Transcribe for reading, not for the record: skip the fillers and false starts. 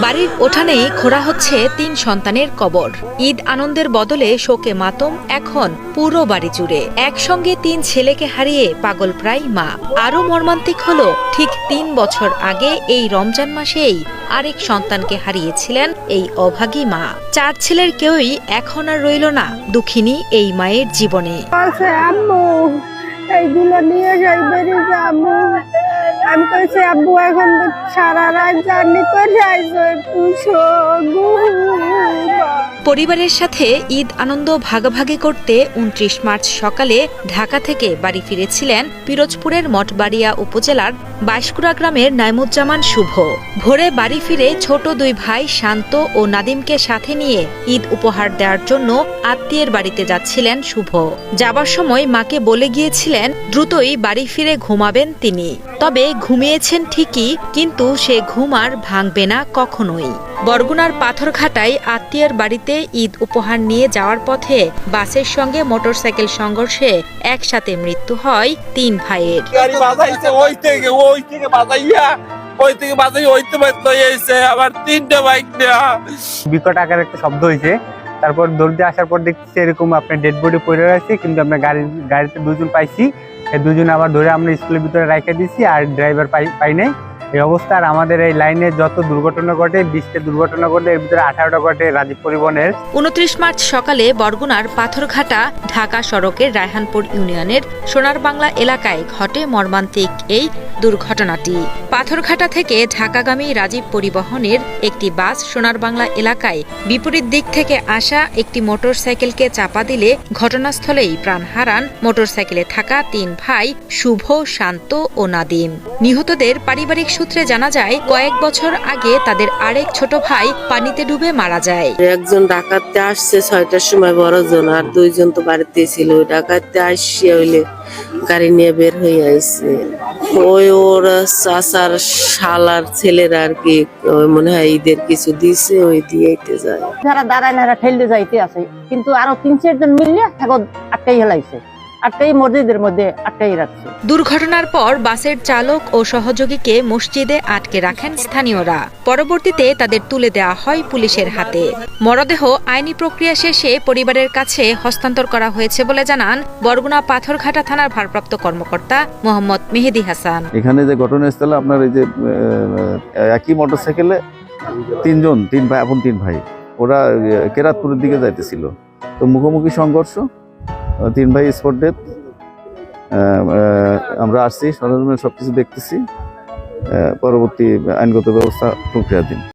বাড়ির উঠানেই খোঁড়া হচ্ছে ৩ সন্তানের কবর। ঈদ আনন্দের বদলে শোকে মাতম এখন পুরো বাড়ি জুড়ে। একসঙ্গে ৩ ছেলেকে হারিয়ে পাগল প্রায় মা। আরও মর্মান্তিক হলো, ঠিক ৩ বছর আগে এই রমজান মাসেই আরেক সন্তানকে হারিয়েছিলেন এই অভাগী মা। 4 ছেলের কেউই এখন আর রইল না দুঃখিনী এই মায়ের জীবনে। এইগুলো নিয়ে যাই বেরিয়ে যাবো। আমি কইছি আব্বু এখন তো সারা রাত জার্নি করে আইসো পরিবারের সাথে ঈদ আনন্দ ভাগাভাগি করতে ২৯ মার্চ সকালে ঢাকা থেকে বাড়ি ফিরেছিলেন পিরোজপুরের মঠবাড়িয়া উপজেলার বাইশকুড়া গ্রামের নাইমুজ্জামান শুভ। ভোরে বাড়ি ফিরে ছোট 2 ভাই শান্ত ও নাদিমকে সাথে নিয়ে ঈদ উপহার দেওয়ার জন্য আত্মীয়ের বাড়িতে যাচ্ছিলেন শুভ। যাবার সময় মাকে বলে গিয়েছিলেন দ্রুতই বাড়ি ফিরে ঘুমাবেন তিনি। তবে ঘুমিয়েছেন ঠিকই, কিন্তু সে ঘুম আর ভাঙবে না কখনোই। বরগুনার পাথরঘাটায় আত্মীয়ের বাড়িতে ঈদ উপহার নিয়ে যাওয়ার পথে বাসের সঙ্গে মোটরসাইকেল সংঘর্ষে একসাথে মৃত্যু হয় 3 ভাইয়ের। বিকট আকার একটা শব্দ হয়েছে। তারপর দৌড়তে আসার পর দেখছি এরকম আপনার ডেড বডি পড়ে রয়েছে, কিন্তু আমরা গাড়িতে 2 জন পাইছি। এই 2 জন আবার ধরে আমরা স্কুলের ভিতরে রাখা দিয়েছি, আর ড্রাইভার পাই নাই। এই অবস্থা। আর আমাদের এই লাইনে যত দুর্ঘটনা ঘটে, 20টা দুর্ঘটনা ঘটে, এর ভিতরে 18টা ঘটে রাজীব পরিবহনের। 29 মার্চ সকালে বরগুনার পাথরঘাটা ঢাকা সড়কের রায়হানপুর ইউনিয়নের সোনার বাংলা এলাকায় ঘটে মর্মান্তিক এই দুর্ঘটনাটি। পাথরঘাটা থেকে ঢাকাগামী রাজীব পরিবহনের একটি বাস সোনার বাংলা এলাকায় বিপরীত দিক থেকে আসা একটি মোটরসাইকেলকে চাপা দিলে ঘটনাস্থলেই প্রাণ হারান মোটরসাইকেলে থাকা 3 ভাই শুভ, শান্ত ও নাদিম। নিহতদের পারিবারিক সূত্রে জানা যায়, কয়েক বছর আগে তাদের আরেক ছোট ভাই পানিতে ডুবে মারা যায়। একজন ডাকাতে আসছে 6টার সময়, বড়জন, আর 2 জন তো বাড়িতে ছিল। ডাকাতে আসছে হইলে গাড়ি নিয়ে বের হয়ে আইছে। ওই ওর চাচার শালার ছেলেরা আর কি মনে হয় ঈদের কিছু দিছে, ওই দিয়েইতে যায়। যারা দাঁড়ায় না ঠেলতে যাইতে আছে, কিন্তু আরো 3-4 জন মিললে এখন আটটাই হেলাইছে, আটটাই মসজিদের মধ্যে আটটাই রাখছে। দুর্ঘটনার পর বাসের চালক ও সহযোগীকে মসজিদে আটকে রাখেন স্থানীয়রা। পরবর্তীতে তাদের তুলে দেওয়া হয় পুলিশের হাতে। মরদেহ আইনি প্রক্রিয়া শেষে পরিবারের কাছে হস্তান্তর করা হয়েছে বলে জানান বরগুনা পাথরঘাটা থানার ভারপ্রাপ্ত কর্মকর্তা মোহাম্মদ মেহেদি হাসান। এখানে যে ঘটনাস্থলে আপনার এই যে একই মোটরসাইকেলে 3 ভাই, আপন 3 ভাই, ওরা কেরাতপুরের দিকে যাইতেছিল। তো মুখোমুখি সংঘর্ষ, 3 ভাই স্পট ডেথ। আমরা আসছি, সরঞ্জাম সবকিছু দেখতেছি, পরবর্তী আইনগত ব্যবস্থা প্রক্রিয়াধীন।